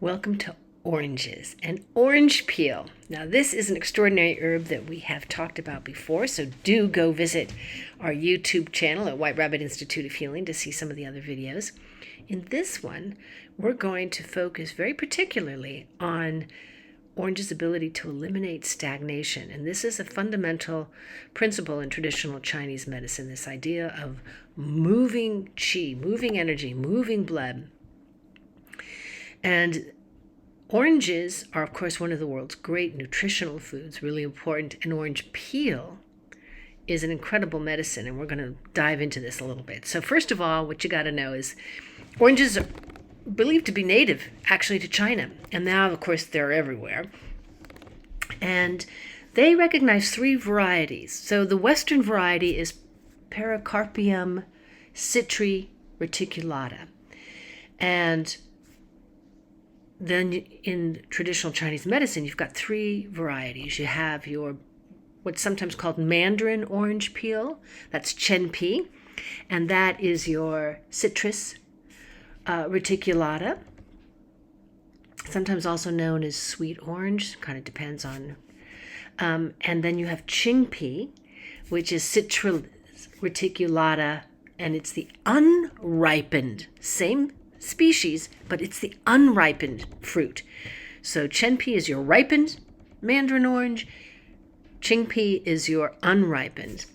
Welcome to oranges and orange peel. Now, this is an extraordinary herb that we have talked about before, so do go visit our YouTube channel at White Rabbit Institute of Healing to see some of the other videos. In this one, we're going to focus very particularly on orange's ability to eliminate stagnation. And this is a fundamental principle in traditional Chinese medicine, this idea of moving qi, moving energy, moving blood. And oranges are, of course, one of the world's great nutritional foods, really important. And orange peel is an incredible medicine, and we're going to dive into this a little bit. So first of all, what you got to know is oranges are believed to be native, actually, to China. And now, of course, they're everywhere. And they recognize three varieties. So the Western variety is Pericarpium citri reticulata. And then in traditional Chinese medicine, you've got three varieties. You have your what's sometimes called mandarin orange peel. That's Chen Pi. And that is your citrus reticulata, sometimes also known as sweet orange, kind of depends on. And then you have Qing Pi, which is citrus reticulata, and it's the unripened, same species, but it's the unripened fruit. So Chen Pi is your ripened mandarin orange, Qing Pi is your unripened.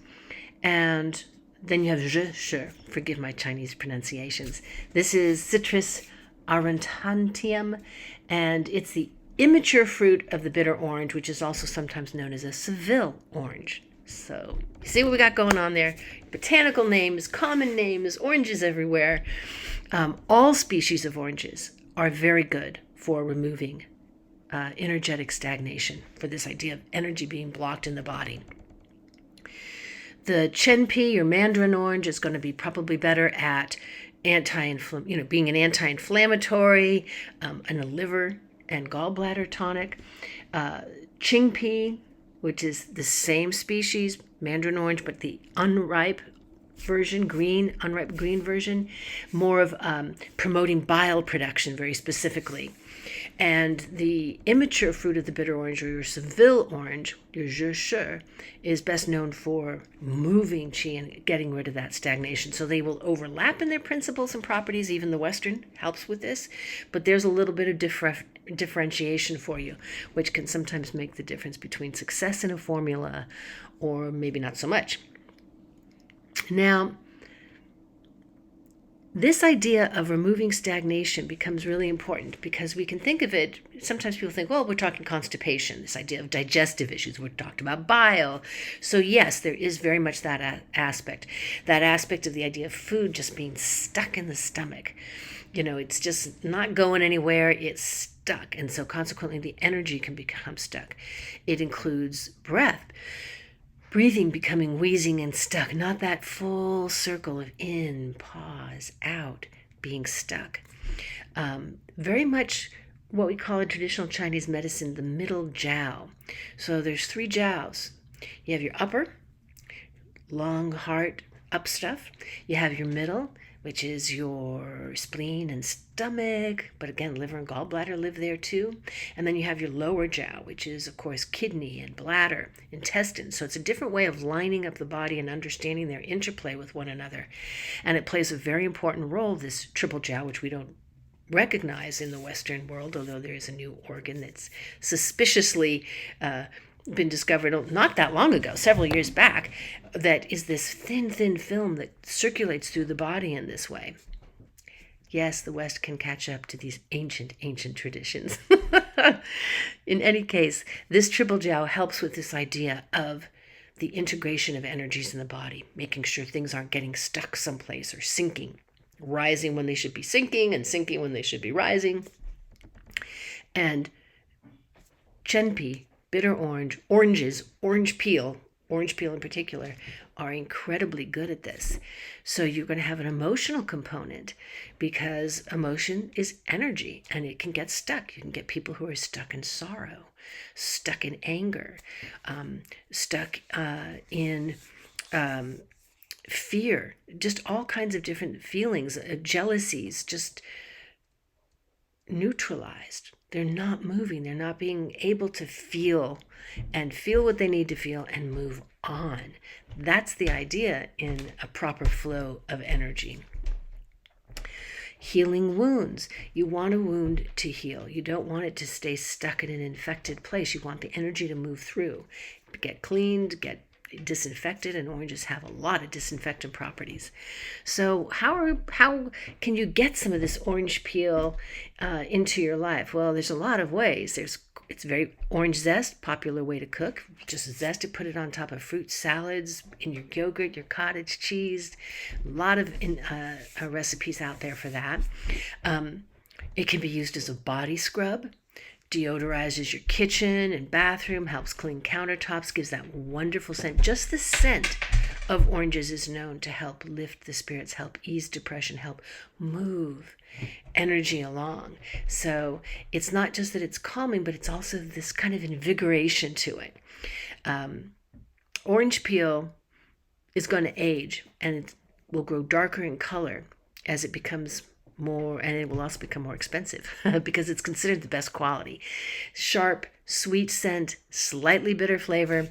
And then you have zhe shi, forgive my Chinese pronunciations. This is Citrus aurantium, and it's the immature fruit of the bitter orange, which is also sometimes known as a Seville orange. So you see what we got going on there? Botanical names, common names, oranges everywhere. All species of oranges are very good for removing energetic stagnation, for this idea of energy being blocked in the body. The Chen Pi or mandarin orange is going to be probably better at being an anti-inflammatory and a liver and gallbladder tonic. Qing Pi, which is the same species, mandarin orange, but the unripe version, unripe green version, more of promoting bile production very specifically. And the immature fruit of the bitter orange, or your Seville orange, your zhe shi, is best known for moving qi and getting rid of that stagnation. So they will overlap in their principles and properties. Even the Western helps with this. But there's a little bit of differentiation for you, which can sometimes make the difference between success in a formula or maybe not so much. Now, this idea of removing stagnation becomes really important because we can think of it, sometimes people think, well, we're talking constipation, this idea of digestive issues, we're talking about bile. So yes, there is very much that aspect of the idea of food just being stuck in the stomach. It's just not going anywhere, it's stuck. And so consequently, the energy can become stuck. It includes breathing becoming wheezing and stuck, not that full circle of in, pause, out, being stuck. Very much what we call in traditional Chinese medicine, the middle jiao. So there's three jiaos. You have your upper, long, heart, up stuff. You have your middle, which is your spleen and stomach, but again, liver and gallbladder live there too. And then you have your lower jiao, which is, of course, kidney and bladder, intestines. So it's a different way of lining up the body and understanding their interplay with one another. And it plays a very important role, this triple jiao, which we don't recognize in the Western world, although there is a new organ that's suspiciously been discovered not that long ago, several years back, that is this thin film that circulates through the body in this way. Yes, the West can catch up to these ancient traditions. In any case, this triple jiao helps with this idea of the integration of energies in the body, making sure things aren't getting stuck someplace or sinking, rising when they should be sinking and sinking when they should be rising. And Chen Pi, bitter orange, orange peel in particular, are incredibly good at this. So you're going to have an emotional component because emotion is energy and it can get stuck. You can get people who are stuck in sorrow, stuck in anger, stuck in fear, just all kinds of different feelings, jealousies, just neutralized. They're not moving. They're not being able to feel what they need to feel and move on. That's the idea in a proper flow of energy. Healing wounds. You want a wound to heal. You don't want it to stay stuck in an infected place. You want the energy to move through, get cleaned, get disinfected, and oranges have a lot of disinfectant properties. So how can you get some of this orange peel into your life? Well, there's a lot of ways. It's very orange zest, popular way to cook. Just zest it, put it on top of fruit salads, in your yogurt, your cottage cheese. A lot of recipes out there for that. It can be used as a body scrub. Deodorizes your kitchen and bathroom, helps clean countertops, gives that wonderful scent. Just the scent of oranges is known to help lift the spirits, help ease depression, help move energy along. So it's not just that it's calming, but it's also this kind of invigoration to it. Orange peel is going to age, and it will grow darker in color as it becomes more, and it will also become more expensive because it's considered the best quality. Sharp, sweet scent, slightly bitter flavor,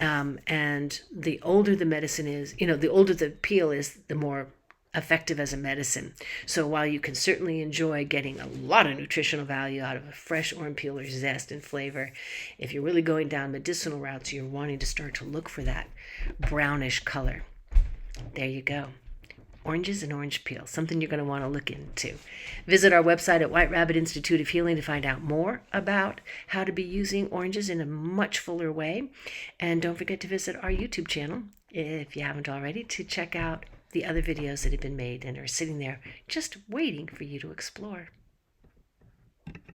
and the older the medicine is, the older the peel is, the more effective as a medicine. So while you can certainly enjoy getting a lot of nutritional value out of a fresh orange peel or zest and flavor, if you're really going down medicinal routes, you're wanting to start to look for that brownish color. There you go. Oranges and orange peel, something you're going to want to look into. Visit our website at White Rabbit Institute of Healing to find out more about how to be using oranges in a much fuller way. And don't forget to visit our YouTube channel, if you haven't already, to check out the other videos that have been made and are sitting there just waiting for you to explore.